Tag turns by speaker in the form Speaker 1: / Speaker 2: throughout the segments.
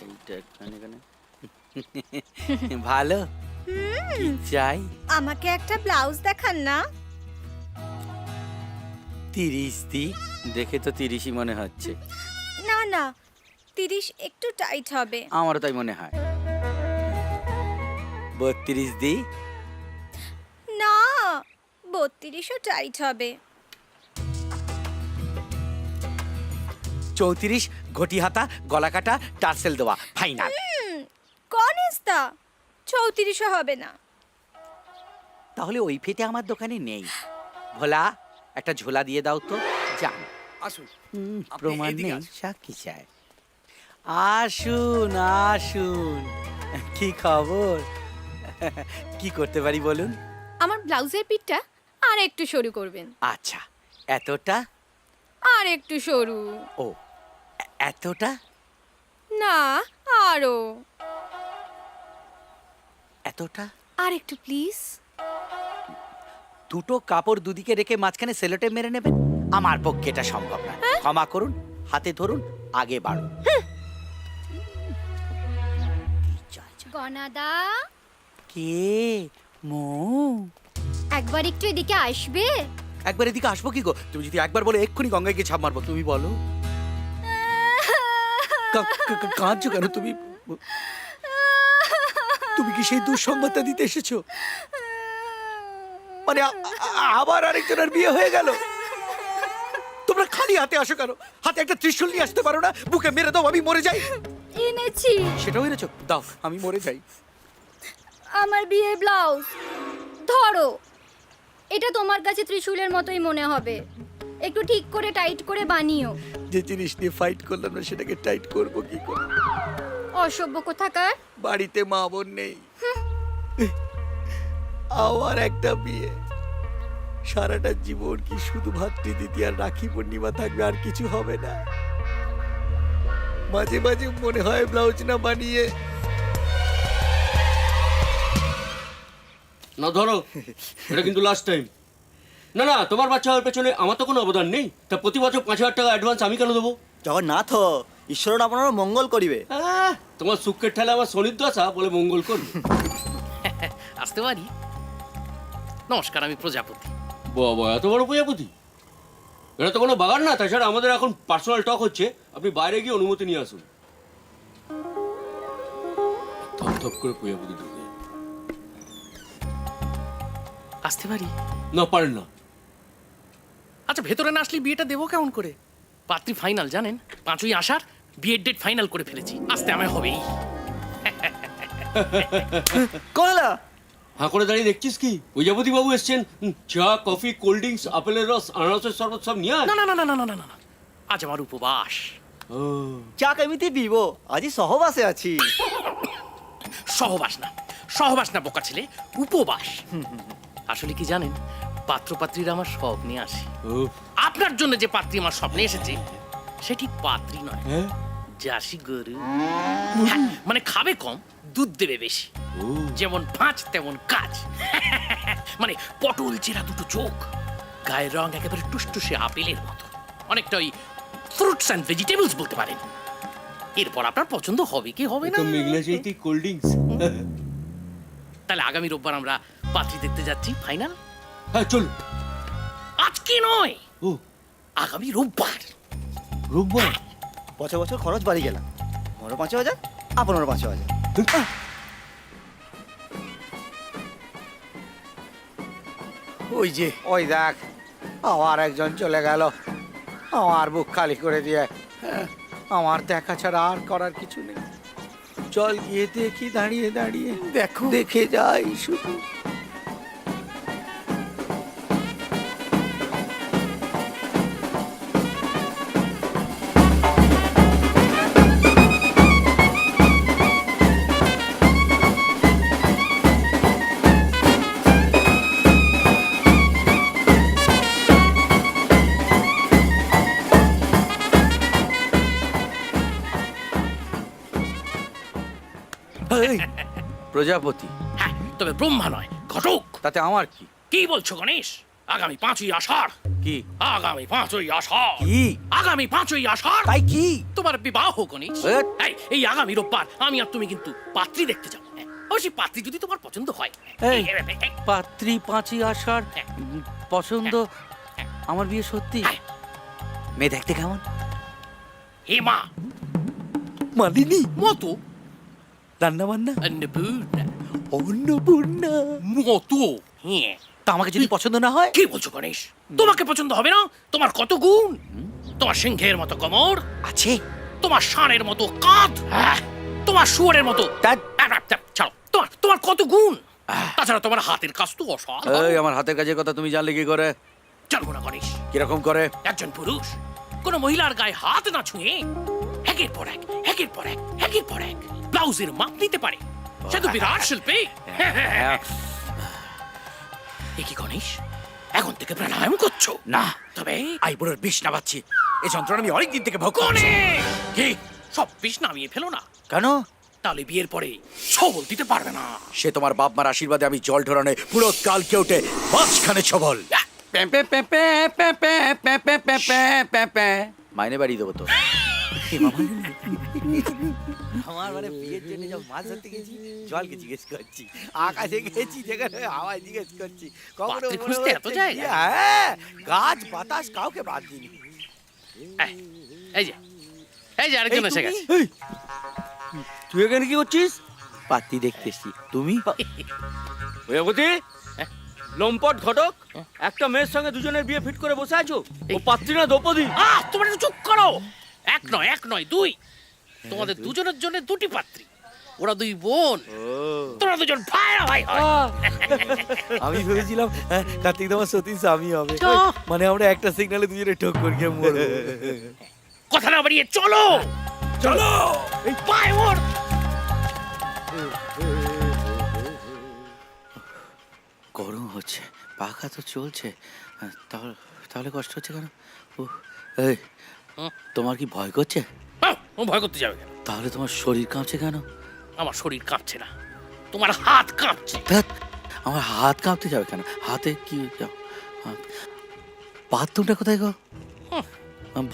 Speaker 1: এইটা এখানে এখানে ভালো। কি চাই?
Speaker 2: আমাকে একটা ব্লাউজ দেখান না।
Speaker 1: 30 দি। দেখে তো 30ই মনে হচ্ছে।
Speaker 2: না না, 30 একটু টাইট হবে।
Speaker 1: আমারও তাই মনে হয়। 32 দি।
Speaker 2: না, 32ও টাইট হবে।
Speaker 1: 34 ঘটি হাতা গলা কাটা টার্সেল দেওয়া ফাইনাল।
Speaker 2: কনেস্তা 34ও হবে না।
Speaker 1: তাহলে ওই ফেটে আমার দোকানে নেই। ভোলা একটা ঝোলা দিয়ে দাও তো। জান
Speaker 3: আসুন
Speaker 1: প্রমাণ
Speaker 3: এদিকে
Speaker 1: নেই,
Speaker 3: আসুন।
Speaker 1: সাক্ষী চায়। আসুন আসুন, কি খবর? কি করতে পারি বলুন?
Speaker 4: আমার ব্লাউজের পিঠটা আর একটু সরু করবেন।
Speaker 1: আচ্ছা, এতটা?
Speaker 4: আর একটু সরু।
Speaker 1: ও, এতটা?
Speaker 4: না, আরো।
Speaker 1: এতটা?
Speaker 4: আর একটু প্লিজ।
Speaker 1: দুটো কাপড় দুদিকে রেখে মাঝখানে সেলোটেপ মেরে নেবেন? আমার পক্ষে এটা সম্ভব না। ক্ষমা করুন, হাতে ধরুন, আগে বাড়ুন।
Speaker 5: গনাদা,
Speaker 1: কে? মৌ?
Speaker 5: একবার একটু এদিকে আসবে?
Speaker 1: একবার এদিকে আসবো কি গো? তুমি যদি একবার বলে এক্ষুনি গঙ্গায় গিয়ে ছাপ মারবো। তুমি বলো। কাঁদছো কেন তুমি? তুমি কি সেই দুঃসংবাদটা দিতে এসেছো? মানে আবার আরেকজনের বিয়ে হয়ে গেল? তোমরা খালি হাতে আসো কেন? হাতে একটা ত্রিশূল নিয়ে আসতে পারো না? বুকে মেরে দাও, আমি মরে যাই।
Speaker 5: এনেছি
Speaker 1: সেটাও এনেছো? দাও, আমি মরে যাই।
Speaker 5: আমার বিয়ের ব্লাউজ। ধরো, এটা তোমার কাছে ত্রিশূলের মতোই মনে হবে। একটু ঠিক করে টাইট করে বানিও।
Speaker 1: যে জিনিস নিয়ে ফাইট করলাম না সেটাকে টাইট করবো কি করে?
Speaker 5: অসভ্য কোথাকার।
Speaker 1: বাড়িতে মা বোন নেই, আবার একটা বিয়ে। সারাটা জীবন কি শুধু ভাতৃদ্বিতীয়া আর রাখি পূর্ণিমা থাকবে, আর কিছু হবে না? মাঝে মাঝে মনে হয় ব্লাউজ না বানিয়ে
Speaker 3: না ধরো, এটা কিন্তু লাস্ট টাইম। না না, তোমার বাচ্চা হওয়ার পেছনে আমার তো কোনো অবদান নেই। তা প্রতি বছর 5,000 টাকা অ্যাডভান্স আমি কেন দেবো?
Speaker 6: জগন্নাথ, ঈশ্বর আপনার মঙ্গল করিবে।
Speaker 3: তোমার সুখের ঠেলা আমার শনির দশা বলে মঙ্গল করবে।
Speaker 7: আসতে পারি? নমস্কার, আমি প্রজাপতি।
Speaker 3: বাবা, এত বড় প্রজাপতি! এটা তো কোনো বাগান না। তাছাড়া আমাদের এখন পার্সোনাল টক হচ্ছে। আপনি বাইরে গিয়ে অনুমতি নিয়ে আসুন। থপ থপ করে প্রজাপতি ঢুকে।
Speaker 7: আসতে পারি?
Speaker 3: না, পারেন না।
Speaker 7: আচ্ছা, ভেতরে না আসলে বিয়েটা দেবো কেমন করে? পাত্রী ফাইনাল জানেন, 5ই আষাঢ় বিয়ের ডেট ফাইনাল করে ফেলেছি। আসতে আমায় হবেই।
Speaker 6: কলা
Speaker 3: হাঁ করে দাঁড়িয়ে দেখছিস কি? প্রজাপতি বাবু এসছেন। চা, কফি, কোল্ড ড্রিঙ্কস, আপেলের রস, আনারসের শরবত সব নিয়ে আয়।
Speaker 7: না না না না না না না না, আজ আমার উপবাস।
Speaker 3: ও,
Speaker 6: চা কেমিতি পিব, আজি সহবাসে আছি।
Speaker 7: সহবাস না, সহবাস না বোকা ছেলে, উপবাস। আসলে কি জানেন, পাত্রপাত্রীরা আমার স্বপ্নে আসে।
Speaker 3: ও,
Speaker 7: আপনার জন্য যে পাত্রী আমার স্বপ্নে এসেছে সেটি পাত্রী নয়,
Speaker 3: হ্যাঁ?
Speaker 7: জার্সি গরু। হ্যাঁ, মানে খাবে কম, দুধ দেবে বেশি।
Speaker 3: ও,
Speaker 7: যেমন পাঁচ তেমন কাজ। মানে পটল চেরা দুটো চোখ, গায়ের রং একেবারে টুসটুসে আপেলের মতো, অনেকটা ওই ফ্রুটস অ্যান্ড ভেজিটেবলস বলতে পারেন। এরপর আপনার পছন্দ হবে কি হবে না।
Speaker 3: তো মেঘলা চাইতে কোল্ড ড্রিঙ্কস।
Speaker 7: তাহলে আগামী রোববার আমরা পাত্রী দেখতে যাচ্ছি, ফাইনাল।
Speaker 3: হ্যাঁ, চল।
Speaker 7: আজকে নয়,
Speaker 3: ও,
Speaker 7: আগামী রোববার।
Speaker 3: রোববার?
Speaker 6: বছর বছর খরচ বাড়ি গেলাম। আমারও 5,000, আপনারও 5,000।
Speaker 1: ওই যে, ওই দেখ, আবার একজন চলে গেল। আমার বুক খালি করে দিয়ে। আমার দেখা ছাড়া আর করার কিছু নেই। চল গিয়ে দেখি, দাঁড়িয়ে দাঁড়িয়ে দেখো, দেখে যাই শুধু। এই, প্রজাপতি।
Speaker 7: হ্যাঁ, তবে ব্রহ্মা নয়, ঘটক।
Speaker 1: তাতে আমার কি?
Speaker 7: কি বলছো গণেশ? আগামী 5ই আষাঢ়,
Speaker 1: কি
Speaker 7: আগামী 5ই আষাঢ়,
Speaker 1: কি
Speaker 7: আগামী 5ই আষাঢ়
Speaker 1: তাই কি
Speaker 7: তোমার বিবাহ গণেশ।
Speaker 1: এ?
Speaker 7: এই আগামী রোববার আমি আর তুমি কিন্তু পাত্রী দেখতে যাবো। অবশ্যই পাত্রী যদি তোমার পছন্দ হয়।
Speaker 1: এই পাত্রী 5ই আষাঢ় পছন্দ, আমার বিয়ে সত্যি। মেয়ে দেখতে কেমন?
Speaker 7: হেমা
Speaker 1: মালিনী
Speaker 7: মতো,
Speaker 1: রান্না বান্না
Speaker 7: অন্নপূর্ণা
Speaker 1: অন্নপূর্ণা।
Speaker 7: মতো। হ্যাঁ,
Speaker 1: তা আমাকে যদি পছন্দ না হয়?
Speaker 7: কি বলছো গণেশ? তোমাকে পছন্দ হবে না? তোমার কত গুণ! তোমার সিংহের মতো কোমর,
Speaker 1: আছে
Speaker 7: তোমার ষাঁড়ের মতো কাঁধ, তোমার শুয়োরের মতো।
Speaker 1: তা-
Speaker 7: ছাড়ো, তোমার কত গুণ! তাছাড়া তোমার হাতের কাজ তো অসাধারণ।
Speaker 1: এই আমার হাতের কাজের কথা তুমি জানলে কি করে?
Speaker 7: জানবো না গণেশ,
Speaker 1: কিরকম করে?
Speaker 7: একজন পুরুষ কোন মহিলার গায়ে হাত না ছুঁয়ে একের পর এক, একের পর এক, একের পর এক ব্লাউজের মাপ নিতে পারে। সে তো বিরাট শিল্পী। এ কি গণেশ, এখন থেকে প্রাণায়াম করছো?
Speaker 1: না,
Speaker 7: তবে
Speaker 1: আইবুড়োর বিষ নামাচ্ছি। এই যন্ত্রণা আমি অনেকদিন থেকে ভোগ করছি।
Speaker 7: গণেশ, কি সব বিষ নামিয়ে ফেলো না,
Speaker 1: কেন?
Speaker 7: তাহলে বিয়ের পরে ছবল দিতে পারবে না।
Speaker 1: সে তোমার বাপ মার আশীর্বাদে আমি জল ঢোরানে পুরো কাল কেউটে মাঝখানে ছবল। মাইনে বাড়িয়ে দেবো তো। আমার মানে বিয়ের জন্য যখন মাছ ধরতে গেছি, জলকে জিজ্ঞেস করছি, আকাশে গেছি যেখানে হাওয়ায় জিজ্ঞেস করছি, কখনো
Speaker 7: পাত্রী
Speaker 1: মনে
Speaker 7: খুঁজতে এত
Speaker 1: হচ্ছে
Speaker 7: জায়গা?
Speaker 1: যে, হ্যাঁ, গাছ বাতাস কাউকে বাদ দিইনি।
Speaker 7: এই যে, এই যে আরেকজন এসে গেছে।
Speaker 1: এই, তুই এখানে কি করছিস? পাত্রী দেখতে এসছি। তুমি?
Speaker 3: প্রজাপতি, লম্পট ঘটক, একটা মেয়ের সঙ্গে দুজনের বিয়ে ফিট করে বসে আছো। ও পাত্রী না দ্রৌপদী?
Speaker 7: তোমরা একটু চুপ করো। এক নয় দুই, তোমাদের দুজনের জন্য দুটি পাত্রী। ওরা দুই বোন, তোমরা দুজন ভাইরা ভাই হয়।
Speaker 1: আমি ভেবেছিলাম কার্তিক তোমার সতীশ স্বামী হবে, মানে আমরা একটা সিগনালে দুজনে ঠোক করে গিয়ে মরবো।
Speaker 7: কথা না বাড়িয়ে চলো চলো, এই পায়ে ওর।
Speaker 1: গরম হচ্ছে, পাখা তো চলছে, তাহলে তাহলে কষ্ট হচ্ছে কেন? এই, তোমার কি ভয় করছে?
Speaker 7: ও ভয় করতে যাবে কেন?
Speaker 1: তাহলে তোমার শরীর কাঁপছে কেন?
Speaker 7: আমার শরীর কাঁপছে না, তোমার হাত কাঁপছে।
Speaker 1: ধ্যাৎ, আমার হাত কাঁপতে যাবে কেন? হাতে কি বাথরুমটা কোথায় গো?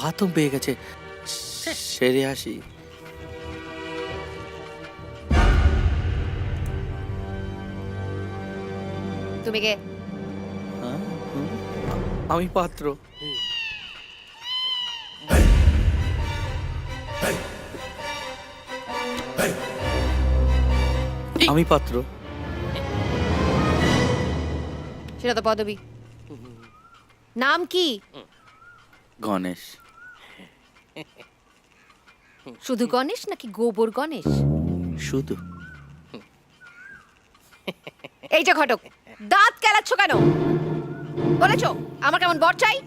Speaker 1: বাথরুম পেয়ে গেছে, সেরে আসি।
Speaker 2: তুমি কে?
Speaker 1: আমি পাত্র। আমি পাত্র।
Speaker 2: সেটা তো পদবী। নাম কি?
Speaker 1: গণেশ।
Speaker 2: শুধু গণেশ নাকি গোবর গণেশ?
Speaker 1: শুধু।
Speaker 2: এই যে ঘটক, দাঁত কেলাচ্ছ কেন? বলেছো আমার কেমন বর চাই?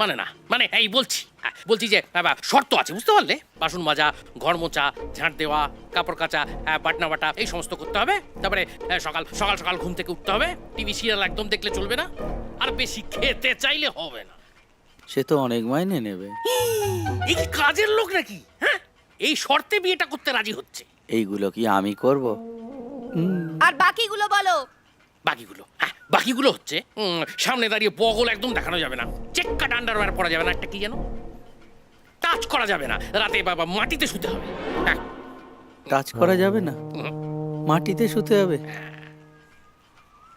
Speaker 7: মানে না, মানে এই বলছি যে বাবা শর্ত আছে, বুঝতে পারলে? বাসন মাজা, ঘর মোছা, ঝাঁট দেওয়া, কাপড় কাচা, বাটনা বাটা এই সমস্ত করতে হবে। তারপরে সকাল সকাল সকাল ঘুম থেকে উঠতে হবে। টিভি সিরিয়াল একদম দেখলে চলবে না, আর বেশি খেতে চাইলে হবে না।
Speaker 1: সে তো অনেক মাইনে নেবে।
Speaker 7: এই কি কাজের লোক নাকি? হ্যাঁ, এই শর্তে বিয়েটা করতে রাজি হচ্ছে।
Speaker 1: এইগুলো কি আমি করব?
Speaker 2: আর বাকিগুলো বলো।
Speaker 7: বাকিগুলো হচ্ছে সামনে দাঁড়িয়ে বগল একদম দেখানো যাবে না, চেক কাট আন্ডারওয়্যার পরা যাবে না, একটা কি যেন টাচ করা যাবে না, রাতে বাবা মাটিতে শুতে হবে। হ্যাঁ,
Speaker 1: টাচ করা যাবে না, মাটিতে শুতে হবে।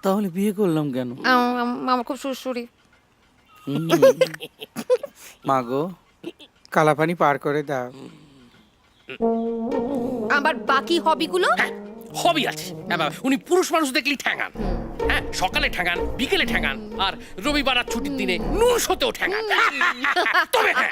Speaker 1: তাহলে বিয়ে করলাম কেন?
Speaker 2: আমার খুব সুরসুরি।
Speaker 1: মাগো, কালাপানি পার করে দাও।
Speaker 2: আমার বাকি হবিগুলো?
Speaker 7: হবি আছে। বাবা উনি পুরুষ মানুষ দেখলেই ঠ্যাঙান। হ্যাঁ, সকালে ঠ্যাঙান, বিকেলে ঠ্যাঙান, আর রবিবার আর ছুটির দিনে নুন শোতেও ঠ্যাঙান। তবে হ্যাঁ,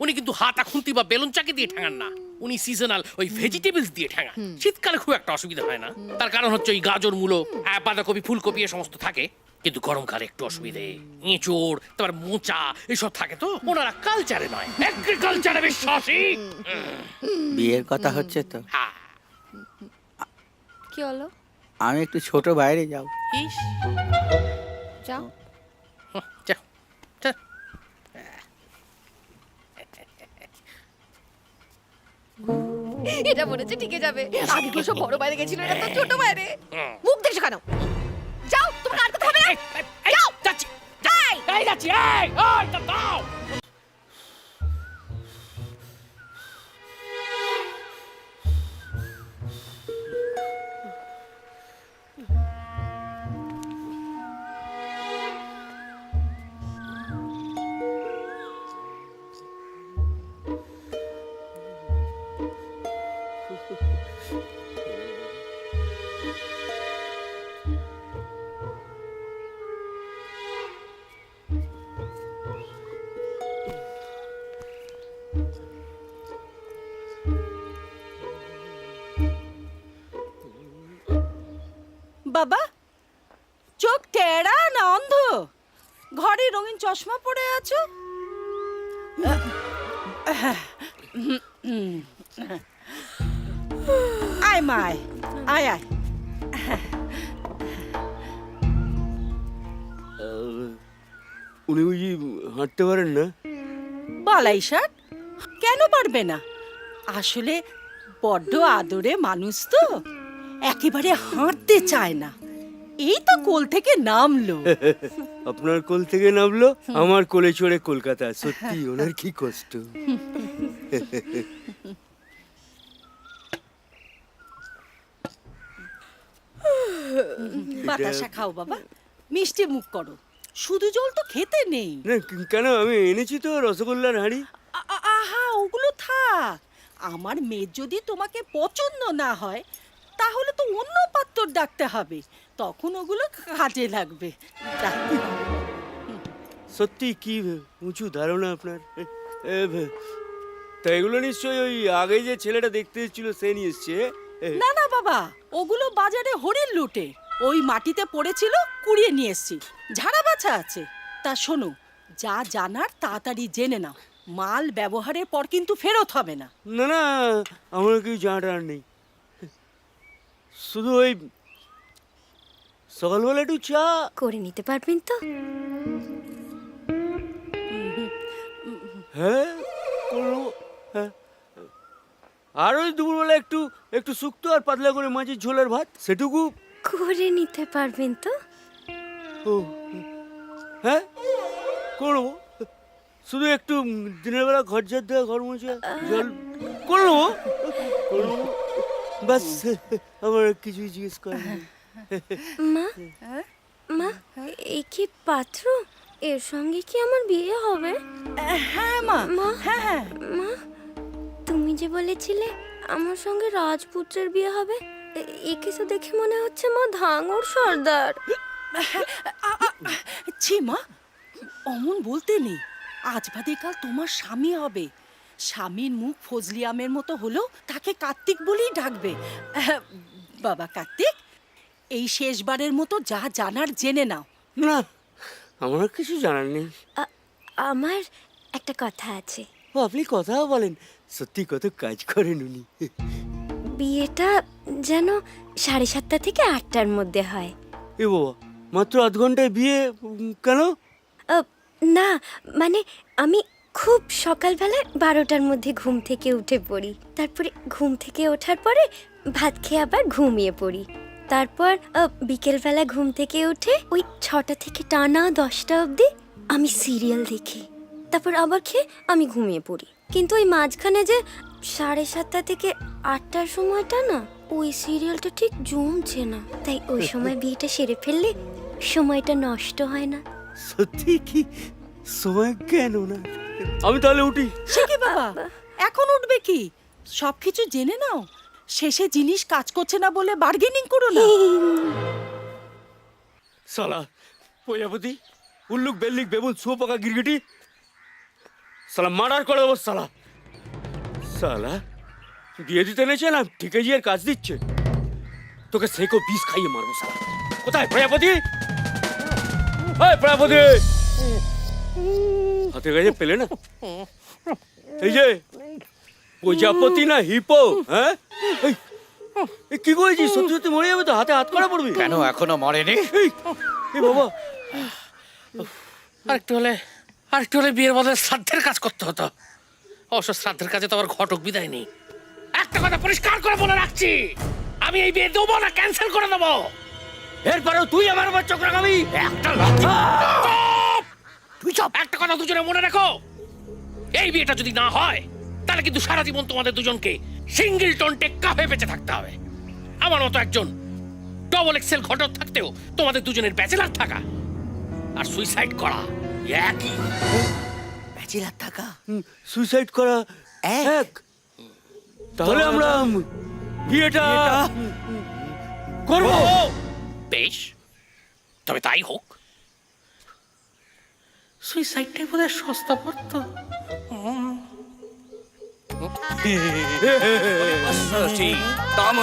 Speaker 7: উনি কিন্তু হাতা খুন্তি বা বেলুন চাকি দিয়ে ঠ্যাঙান না, উনি সিজনাল ওই ভেজিটেবলস দিয়ে ঠ্যাঙান। শীতকালে খুব একটা অসুবিধা হয় না, তার কারণ হচ্ছে ওই গাজর, মূলো, বাঁধাকপি, ফুলকপি এ সমস্ত থাকে। কিন্তু গরমকালে একটু অসুবিধে, এঁচোড়, তারপর মোচা এসব থাকে। তো ওনারা কালচারে নয়, এগ্রিকালচারে বিশ্বাসী।
Speaker 1: বিয়ের কথা হচ্ছে তো,
Speaker 7: হ্যাঁ,
Speaker 2: কি হলো?
Speaker 1: আমি একটু ছোট বাইরে যাও।
Speaker 7: ইস,
Speaker 2: যাও।
Speaker 7: যাও, যাও।
Speaker 2: এটা মনে হচ্ছে টিকে যাবে। আগে গুলো সব বড় বাইরে গেছিল, এটা তো ছোট বাইরে। মুখ দেখছো কেন? যাও, তোমাকে আর কথা হবে না।
Speaker 7: এই,
Speaker 2: যাও।
Speaker 7: যাচ্ছি।
Speaker 2: এই,
Speaker 7: কোথায় যাচ্ছি? এই ওই তো দাও।
Speaker 8: বাবা, চোখ টেরা না অন্ধ? ঘরে রঙিন চশমা পরে আছো। আয় মায়, আয় আয়।
Speaker 3: উনি বুঝি হাঁটতে পারেন না?
Speaker 8: বালাই ষাট, কেন পারবে না? আসলে বড্ড আদরে মানুষ তো, একেবারে হাঁটতে চায় না। এই তো কোল থেকে নামলো।
Speaker 3: আপনার কোল থেকে নামলো, আমার কোলে চড়ে কলকাতা। সত্যি ওনার কি কষ্ট।
Speaker 8: বাতাসা খাও বাবা, মিষ্টি মুখ করো। শুধু জল তো খেতে নেই।
Speaker 3: না কেন, আমি এনেছি তো রসগোল্লার হাঁড়ি।
Speaker 8: আহা, ওগুলো থাক। আমার মেয়ে যদি তোমাকে পছন্দ না হয় তাহলে তো অন্য পাত্র ডাকতে হবে, তখন ওগুলো কাজে লাগবে। যাক।
Speaker 3: সত্যি কি উঁচু ধারণা আপনার। তা এগুলো নিশ্চয়ই ওই আগে যে ছেলেটা দেখতে এসেছিল সে নিয়ে এসছে।
Speaker 8: না না বাবা, ওগুলো বাজারে হরিণ লুটে ওই মাটিতে পড়েছিল, কুড়িয়ে নিয়ে এসছি। ঝাড়া বাছা আছে। তা শোনো, যা জানার তাড়াতাড়ি জেনে নাও, মাল ব্যবহারের পর কিন্তু ফেরত হবে না।
Speaker 3: না না, আমার কিছু জানার নেই। শুধু ওই সকালবেলা একটু চা
Speaker 5: করে নিতে পারবেন তো?
Speaker 3: হ্যাঁ করবো। হ্যাঁ, আর ওই দুপুরবেলা একটু একটু শুক্তো আর পাতলা করে মাছের ঝোলের ভাত, সেটুকু।
Speaker 5: করে নিতে পারবেন তো?
Speaker 3: ও হ্যাঁ করবো। শুধু একটু দিনের বেলা ঘর ঝাড় দেওয়া, ঘর মোছা, জল করবো করবো ব্যাস। আমার কিছুই জিজ্ঞেস করেন।
Speaker 5: মা, মা, এই কি পাত্র? এর সঙ্গে কি আমার বিয়ে হবে?
Speaker 8: হ্যাঁ মা,
Speaker 5: মা,
Speaker 8: হ্যাঁ হ্যাঁ।
Speaker 5: মা, তুমি যে বলেছিলে আমার সঙ্গে রাজপুত্রের বিয়ে হবে, একে তো দেখে মনে হচ্ছে মা ধাঙ্গর সর্দার।
Speaker 8: ছি মা, অমন বলতে নেই। আজ বাদে কাল তোমার স্বামী হবে। স্বামীর মুখ ফজলি আমের মতো হলেও তাকে কার্তিক বলেই ডাকবে। বাবা কার্তিক, এই শেষবারের মতো যা জানার জেনে নাও।
Speaker 3: না, আমার কিছু জানার নেই।
Speaker 5: আমার একটা কথা আছে।
Speaker 3: ও আপনি কথাও বলেন, সত্যি কত কাজ করেন উনি।
Speaker 5: বিয়েটা যেন 7:30 থেকে 8টার মধ্যে হয়।
Speaker 3: এ বাবা, মাত্র আধ ঘন্টায় বিয়ে? কেন?
Speaker 5: না মানে আমি খুব সকালবেলা 12টার মধ্যে ঘুম থেকে উঠে পড়ি, তারপরে ঘুম থেকে ওঠার পরে ভাত খেয়ে আবার ঘুমিয়ে পড়ি, তারপর বিকেলবেলা ঘুম থেকে উঠে ওই 6টা থেকে টানা 10টা অবধি আমি সিরিয়াল দেখি, তারপর আবার খেয়ে আমি ঘুমিয়ে পড়ি। কিন্তু ওই মাঝখানে যে 7:30 থেকে 8টার সময়টা না, ওই সিরিয়ালটা ঠিক জমছে না, তাই ওই সময় বিয়েটা সেরে ফেললে সময়টা নষ্ট হয় না।
Speaker 3: সত্যি কি সময় কেন না? আমি তাহলে উঠি।
Speaker 8: সে কি বাবা, এখন উঠবে কি? সবকিছু জেনে নাও, শেষে জিনিস কাজ করছে না বলে বার্গেনিং করো না।
Speaker 3: সালা প্রজাপতি, উল্লুক, বেল্লিক, বেবুল, শুয়োপোকা, গিরগিটি, সালা মার্ডার করে দেবো সালা। সালা বিয়ে দিতে নেছে না, ঠিকাজিয়ার কাজ দিচ্ছে। তোকে সেকো বিষ খাইয়ে মারবো সালা। কোথায় প্রজাপতি? প্রজাপতি হাতে কাছে পেলে না? এই যে প্রজাপতি না হিপো? হ্যাঁ কি করেছিস? সত্যি সত্যি মরে যাবে তো, হাতে হাত করা পড়বি।
Speaker 1: কেন এখনো মরেনি?
Speaker 3: এই বাবা,
Speaker 7: আরেকটু হলে বিয়ের বদলে শ্রাদ্ধের কাজ করতে হতো। অবশ্য শ্রাদ্ধের কাজে তো আবার ঘটক বিদায় নেই। একটা কথা পরিষ্কার করে বলে রাখছি, আমি এই বিয়ে দেবো না, ক্যান্সেল করে দেবো।
Speaker 3: এরপরেও তুই আমার উপর চোখ রাখাবি?
Speaker 7: একটা লাথি। তুই চপ, একটা কথা দুজনে মনে রাখো, এই বিয়েটা যদি না হয় তাহলে কিন্তু সারা জীবন তোমাদের দুজনকে সিঙ্গেলটন টেক্কা হয়ে বেঁচে থাকতে হবে। আমার মতো একজন ডবল এক্সেল ঘটক থাকতেও তোমাদের দুজনের ব্যাচেলার থাকা আর সুইসাইড করা একই।
Speaker 6: ব্যাচেলার থাকা
Speaker 3: সুইসাইড করা এক। তাহলে আমরা বিয়েটা করবো।
Speaker 7: বেশ, তবে তাই হোক। সুইসাইডটাই বোধহয় সস্তা পড়তো।
Speaker 9: তম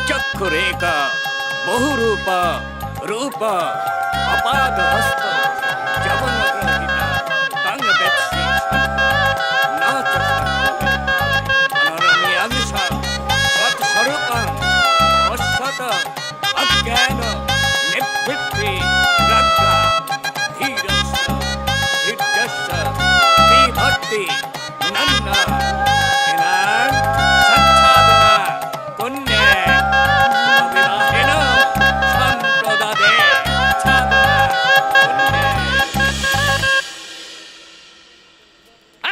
Speaker 9: চক্ষুরেখা বহুরূপ রূপ অপাদ হস্ত জবনগ্রহিতা তং বেৎসি নাচ অনরমিয়াংশ সৎস্বরূপং অশ্বত অজ্ঞান নিবৃত্তি রজ্ঞা ধীরস্য ধীর্যস্য বিভক্তি নন্না হিনাং সচ্ছাদনা পুণ্যে অবিবাহেন সম্প্রদাদে ছাদনা পুণ্যে।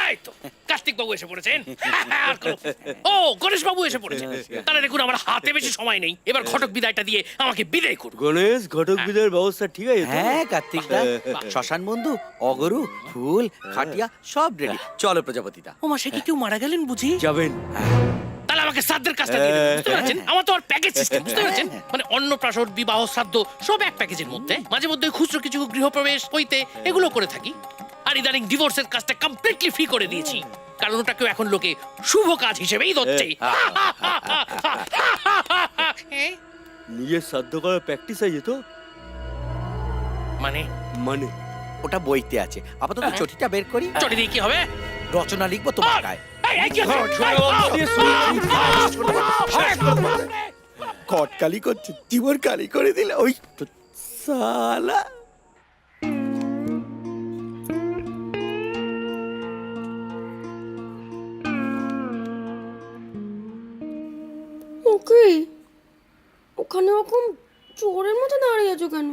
Speaker 7: এই তো কার্তিক বাবু এসে পড়েছেন। আর কোনো- ও গণেশ বাবু এসে পড়েছেন। তাহলে দেখুন আমার হাতে বেশি সময় নেই, এবার ঘটক বিদায়টা দিয়ে আমাকে বিদায় করুন।
Speaker 3: গণেশ ঘটক বিদায়ের ব্যবস্থা ঠিক আছে তো?
Speaker 1: হ্যাঁ কার্তিকদা, শ্মশান বন্ধু, অগরু, ফুল, খাটিয়া সব রেডি। চলো প্রজাপতিদা।
Speaker 7: ও মাসে কি কেউ মারা গেলেন বুঝি?
Speaker 3: যাবেন।
Speaker 7: তাহলে আমাকে শ্রাদ্ধের কাজটা দিয়ে দেবেন, বুঝতে পেরেছেন? আমার তো আর প্যাকেজ সিস্টেম, বুঝতে পেরেছেন? মানে অন্নপ্রাশন, বিবাহ, শ্রাদ্ধ সব এক প্যাকেজের মধ্যে। মাঝে মধ্যে খুচরো কিছু গৃহপ্রবেশ হইতে এগুলো করে থাকি। আর ইদানিং ডিভোর্সের কাজটা কমপ্লিটলি ফ্রি করে দিয়েছি, কারণ ওটাকেও এখন লোকে শুভ কাজ হিসেবেই ধরছে।
Speaker 3: নিজের সাধ্য করার প্র্যাকটিস আছে তো?
Speaker 7: মানে
Speaker 3: মানে
Speaker 1: ওটা বইতে আছে, আপাতত চটিটা বের করি,
Speaker 7: চটি দিয়ে কি হবে?
Speaker 1: রচনা লিখবো তোমার গায়ে। কটকালি করছে, জীবন কালি করে দিলে ওই তো সালা।
Speaker 5: ওকে, ওখানে ওরকম চোরের মতো দাঁড়িয়ে আছো কেন?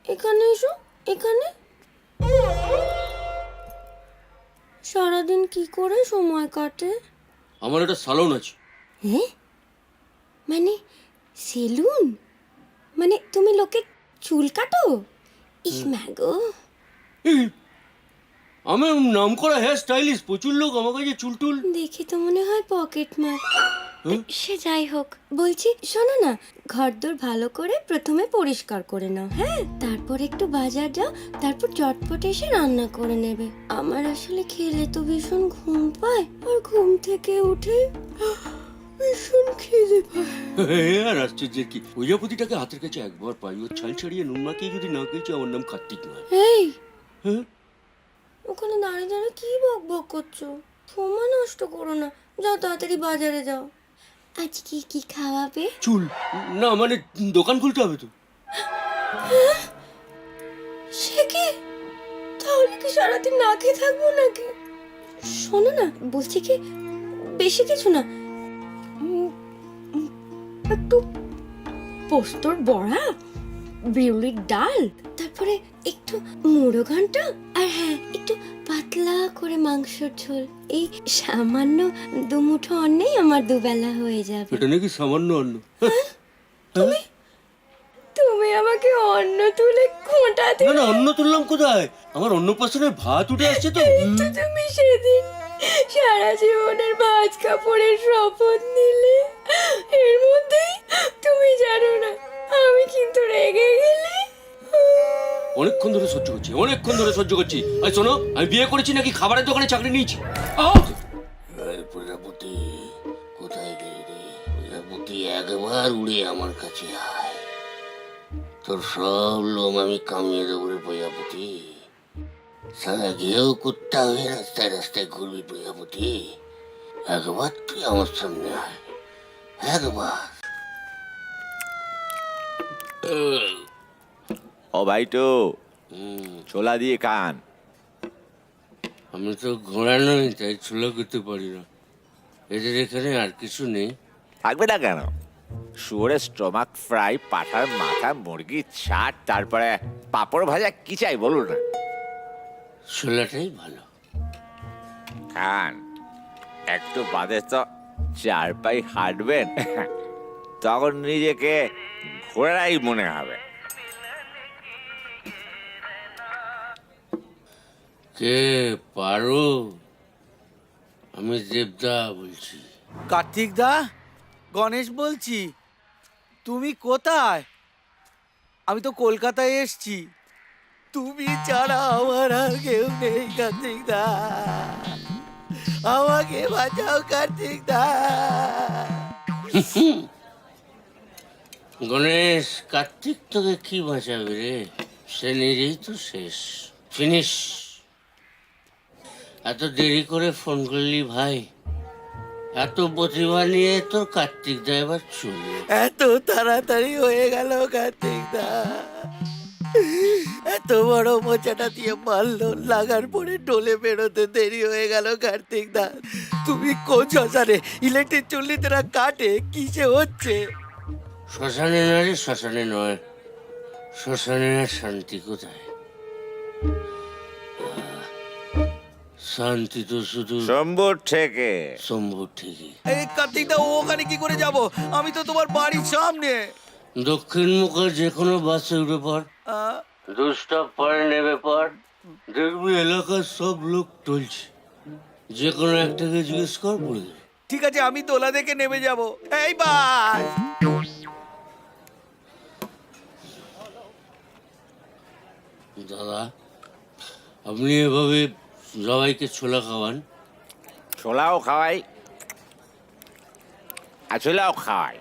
Speaker 5: এখানে এসো, এখানে। সারাদিন কি করে সময় কাটে?
Speaker 3: আমার একটা সালন আছে।
Speaker 5: হ্যাঁ, মানে সেলুন? মানে তুমি লোকে চুল কাটো? ইস ম্যাগো,
Speaker 3: আমি নাম করা হেয়ার স্টাইলিস্ট, প্রচুর লোক আমার কাছে চুল টুল।
Speaker 5: দেখে তো মনে হয় পকেট মার। সে যাই হোক, বলছি শোনো না, ঘরদোর ভালো করে প্রথমে পরিষ্কার করে নাও, হ্যাঁ? তারপর একটু বাজার যাও, তারপর চটপট এসে রান্না করে নেবে। আমার আসলে খেলে তো ভীষণ ঘুম পায়, আর ঘুম থেকে উঠে ভীষণ খিদে পায়।
Speaker 3: আর আশ্চর্যের কি, প্রজাপতিটাকে হাতের কাছে একবার পাই, ওর ছাল ছাড়িয়ে নুন মাখিয়ে যদি না খেয়েছি আমার নাম কার্তিক নয়।
Speaker 5: এই,
Speaker 3: হ্যাঁ?
Speaker 5: ওখানে দাঁড়িয়ে দাঁড়িয়ে কি বক বক করছো? সময় নষ্ট করো না, যাও তাড়াতাড়ি বাজারে যাও। আজকে কি খাওয়াবে?
Speaker 3: চুল না, মানে দোকান খুলতে হবে তো।
Speaker 5: সে কি? তাহলে কি সারাদিন না খেয়ে থাকবো নাকি? শোনো না, বলছি কি, বেশি কিছু না, একটু পোস্তর বড়া, বিউলির ডাল, তারপরে একটু মুড়ো ঘন্টা, আর হ্যাঁ একটু পাতলা করে মাংসের ঝোল। এই সামান্য দুমুঠো অন্নেই আমার দুবেলা হয়ে যাবে।
Speaker 3: এটা নাকি সামান্য অন্ন?
Speaker 5: তুমি আমাকে অন্ন তুলে খোঁটাতে।
Speaker 3: না না, অন্ন তুললাম কোথায়? আমার অন্নপ্রাশনের ভাত উঠে আসছে তো।
Speaker 5: তো তুমি সেদিন সারা জীবনের ভাঁজ কাপড়ের শপথ নিলে, এর মধ্যেই তুমি জানো না আমি কিন্তু রেগে গেলে।
Speaker 3: অনেকক্ষণ ধরে সহ্য করছি, অনেকক্ষণ ধরে সহ্য করছি। আর শোনো, আমি বিয়ে করেছি নাকি খাবারের দোকানে চাকরি নিয়েছি?
Speaker 10: প্রজাপতি কোথায় গেলি রে? প্রজাপতি একবার উড়ে আমার কাছে আয়, তোর সব লোম আমি কামিয়ে দেবো রে প্রজাপতি। সারা গেও কুত্তা হয়ে রাস্তায় রাস্তায় ঘুরবি প্রজাপতি। একবার তুই আমার সামনে আয়, একবার।
Speaker 11: ও ভাইটো, ছোলা দিয়ে কান।
Speaker 10: আমি তো ঘোড়া নই, তাই ছোলা করতে পারি না। এদের এখানে আর কিছু নেই?
Speaker 11: থাকবে না কেন? শুয়োরের স্টমাক ফ্রাই, পাঠার মাথা, মুরগির ছাট, তারপরে পাঁপড় ভাজা, কি চাই বলুন না?
Speaker 10: ছোলাটাই ভালো।
Speaker 11: খান একটু বাদে তো 4 পাই হাঁটবেন, তখন নিজেকে ঘোড়াই মনে হবে।
Speaker 10: কে পারো? আমি দেবদা বলছি।
Speaker 1: কার্তিক দা, গণেশ বলছি। তুমি কোথায়? আমি তো কলকাতায় এসছি। তুমি ছাড়া আমার আর কেউ নেই কার্তিক দা, আমাকে বাঁচাও কার্তিক দা।
Speaker 10: গণেশ, কার্তিক তোকে কি বাঁচাবে রে? সে নিজেই তো শেষ, ফিনিশ। এত দেরি করে ফোন করলি ভাই? এত প্রতিভা নিয়ে তোর কার্তিক দা এবার চলে।
Speaker 1: এত তাড়াতাড়ি হয়ে গেল কার্তিক দা, এত বড় মোচাটা দিয়ে মারলো, লাগার পরে টোলে বেরোতে দেরি হয়ে গেল কার্তিক দা। তুমি কোন শ্মশানে ইলেকট্রিক চুল্লি তোরা কাটে কিসে হচ্ছে?
Speaker 10: শ্মশানে না রে, শ্মশানে নয়। শ্মশানে আর শান্তি কোথায়? শান্তি তো শুধু
Speaker 11: শম্ভুর থেকে।
Speaker 10: শম্ভু ঠিকই।
Speaker 1: এই কার্তিক দা, ওখানে কি করে যাব? আমি তো তোমার বাড়ির সামনে।
Speaker 10: দক্ষিণ মুখে যে কোনো বাসে উঠে পড়, 2 স্টপ পরে নেবে পর, দেখবি এলাকার সব লোক টলছে। যে কোনো একটাকে জিজ্ঞেস কর, পড়ে যাবে।
Speaker 1: ঠিক আছে, আমি তোলা দেখে নেমে যাব। এই বাস।
Speaker 10: দাদা, আপনি এভাবে সবাইকে ছোলা খাওয়ান?
Speaker 11: ছোলাও খাওয়াই আর ছোলাও খাওয়াই।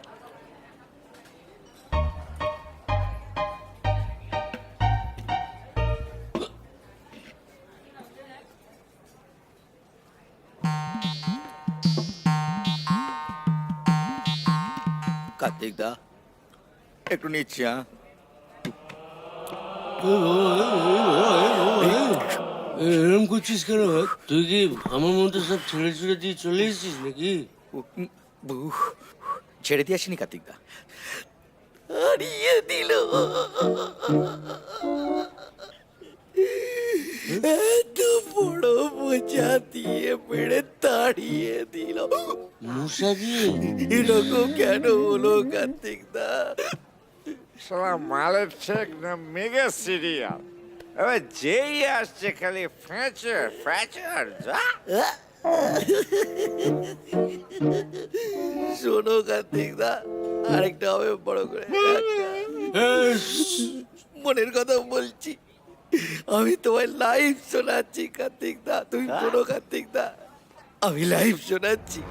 Speaker 1: কার্তিক দা, একটু নিচ্ছি। হ্যাঁ,
Speaker 10: এরম করছিস কেন ভাই? তুই কি আমার মতো সব ছেড়ে ছেড়ে দিয়ে চলে এসেছিস নাকি?
Speaker 1: ছেড়ে দিয়ে আসিনি কার্তিক দা, হারিয়ে দিল। এত বড় মোচা দিয়ে মেরে তাড়িয়ে দিল।
Speaker 10: মশা দিয়ে?
Speaker 1: এরকম কেন হলো কার্তিক দা?
Speaker 11: শালা মালের ঠেক না মেগা সিরিয়াল, এবার যেই আসছে খালি ফ্যাচার ফ্যাচার। যা
Speaker 1: শোনো কার্তিক দা, আরেকটা হবে বড় করে। মনের কথা বলছি, আমি তোমায় লাইভ শোনাচ্ছি কার্তিক দা, তুমি শোনো কার্তিক দা, আমি লাইভ শোনাচ্ছি।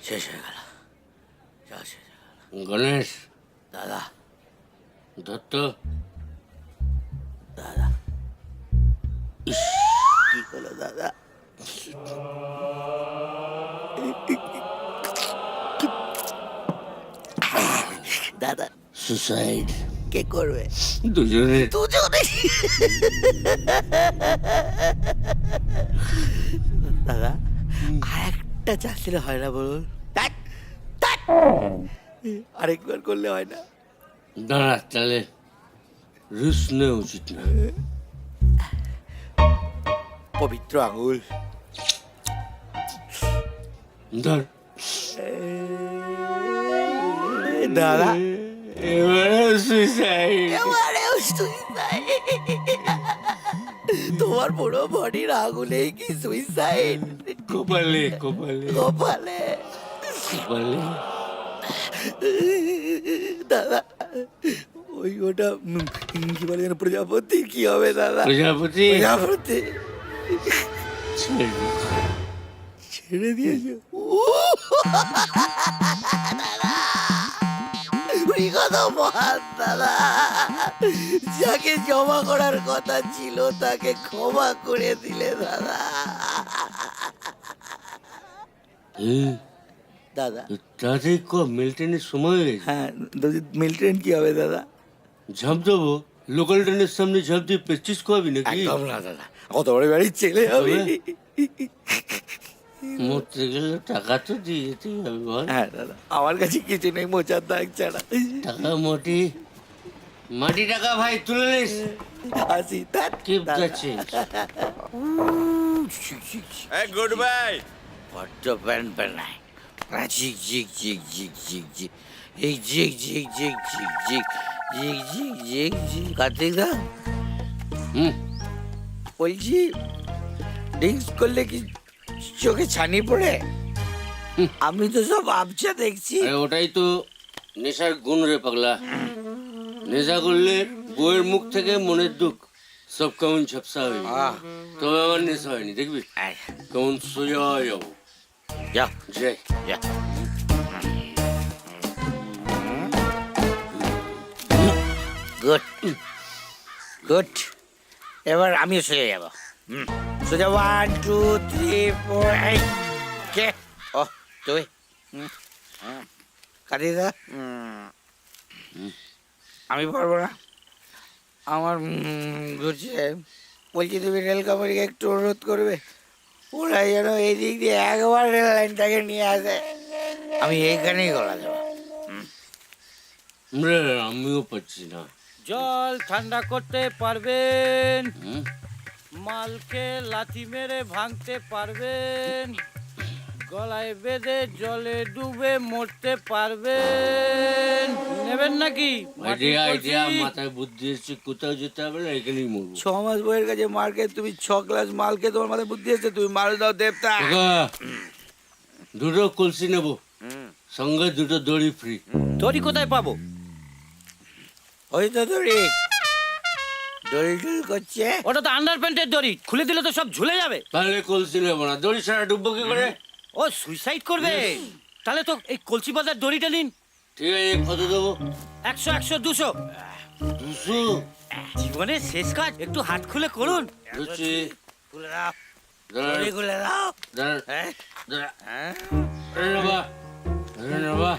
Speaker 1: শেষ হয়ে গেল, যা শেষ হয়ে গেল।
Speaker 10: গণেশ
Speaker 1: দাদা,
Speaker 10: দত্ত,
Speaker 1: দাদা, কি হলো দাদা? দাদা,
Speaker 10: সুসাইড
Speaker 1: কে করবে?
Speaker 10: দুজনে।
Speaker 1: দুজনে? দাদা, আর একটা চান্স দিলে হয় না বলুন? আরেকবার করলে হয় না?
Speaker 10: দাঁড়া, তাহলে রিস্ক নেওয়া উচিত না।
Speaker 1: পবিত্র আঙুল
Speaker 10: ধর।
Speaker 1: দাদা,
Speaker 10: এবারে সুসাইড।
Speaker 1: এবারেও suicide। তোমার পুরো বডির আগুনে কি সুইসাইড?
Speaker 3: কপালে কপালে
Speaker 1: কপালে।
Speaker 3: কপালে।
Speaker 1: দাদা ওই ওটা কি বলে যেন, প্রজাপতি কি হবে দাদা?
Speaker 3: প্রজাপতি
Speaker 1: প্রজাপতি ছেড়ে দিয়েছে। দাদা ওই কথা বল দাদা, যাকে জমা করার কথা ছিল তাকে ক্ষমা করে দিলে দাদা। দাদা
Speaker 3: তাদের মিল্টনের সময় হয়ে গেছে।
Speaker 1: হ্যাঁ মিল ট্রেন কি হবে দাদা?
Speaker 3: ঝাঁপ দেবো লোকাল ট্রেনের সামনে, ঝাঁপ দিয়ে পেচিস খাওয়াবি নাকি?
Speaker 1: একদম না দাদা, অত বড় বাড়ির ছেলে হবে।
Speaker 3: মরতে গেলে টাকা তো দিয়ে যেতেই হবে বল।
Speaker 1: হ্যাঁ দাদা, আমার কাছে কিছু নেই মোচার দাগ ছাড়া।
Speaker 3: টাকা মাটি মাটি টাকা ভাই তুলে নিস।
Speaker 1: আসি তার
Speaker 3: Keep the change.
Speaker 11: Good bye.
Speaker 1: বড্ড প্যান প্যানায় ঝিক ঝিক ঝিক ঝিক ঝিক ঝিক এই ঝিক ঝিক ঝিক ঝিক ঝিক ঝিক ঝিক ঝিক ঝিক। কার্তিক দা বলছি, ড্রিঙ্কস করলে কি চোখে ছানি পড়ে? আমি তো সব আবছা দেখছি।
Speaker 3: আরে ওটাই তো নেশার গুণ রে পাগলা। নেশা করলে বউয়ের মুখ থেকে মনের দুঃখ সব কেমন ঝাপসা হয়ে যায়। তবে আমার নেশা হয়নি, দেখবি কেমন সোজা হয়ে যাবো।
Speaker 1: যাও
Speaker 3: যাই
Speaker 1: যা। গুড গুড, এবার আমিও সোজা যাব। সোজা 1 2 3 4 এই কে? ও তুই কাটি দা। আমি পারবো না, আমার ঘুরছে। বলছি তুমি রেল কোম্পানিকে একটু অনুরোধ করবে, ওরা যেন এই দিক দিয়ে একবার রেল লাইনটাকে নিয়ে আসে। আমি এইখানেই গলা দেবো।
Speaker 3: আমিও পাচ্ছি না।
Speaker 9: জল ঠান্ডা করতে পারবেন?
Speaker 3: হুম?
Speaker 9: মালকে লাথি মেরে ভাঙতে পারবেন? গলায় বেঁধে জলে ডুবে মরতে পারবেন? নেবেন নাকি? মাটির
Speaker 3: আইডিয়া
Speaker 9: কলসি?
Speaker 3: মাথায় বুদ্ধি এসছে, কোথাও যেতে হবে না, এখানেই মরবো।
Speaker 1: 6 মাস বইয়ের কাছে মার্কে তুমি 6 গ্লাস মালকে তোমার মাথায় বুদ্ধি এসছে, তুমি মাল দাও দেবতা।
Speaker 3: কাকা, দুটো কলসি নেবো, সঙ্গে দুটো দড়ি ফ্রি।
Speaker 9: দড়ি কোথায় পাবো?
Speaker 1: ওই তো দড়ি দড়ি টড়ি করছে।
Speaker 9: ওটা তো আন্ডার প্যান্টের দড়ি, খুলে দিলে তো সব ঝুলে যাবে।
Speaker 3: তাহলে কলসি নেবো না, দড়ি ছাড়া ডুববো কি করে?
Speaker 9: ও সুইসাইড করবে? তাহলে তো এই কলসি বাজার দড়িটা নিন।
Speaker 3: ঠিক আছে, কত দেবো?
Speaker 9: 100 100 200।
Speaker 3: 200?
Speaker 9: জীবনের শেষ কাজ, একটু হাত খুলে করুন।
Speaker 3: বুঝছি।
Speaker 1: খুলে দাও
Speaker 3: দাঁড়া,
Speaker 1: দড়ি খুলে দাও।
Speaker 3: দাঁড়া,
Speaker 1: হ্যাঁ
Speaker 3: দাঁড়া। আরে নেবা, আরে নেবা।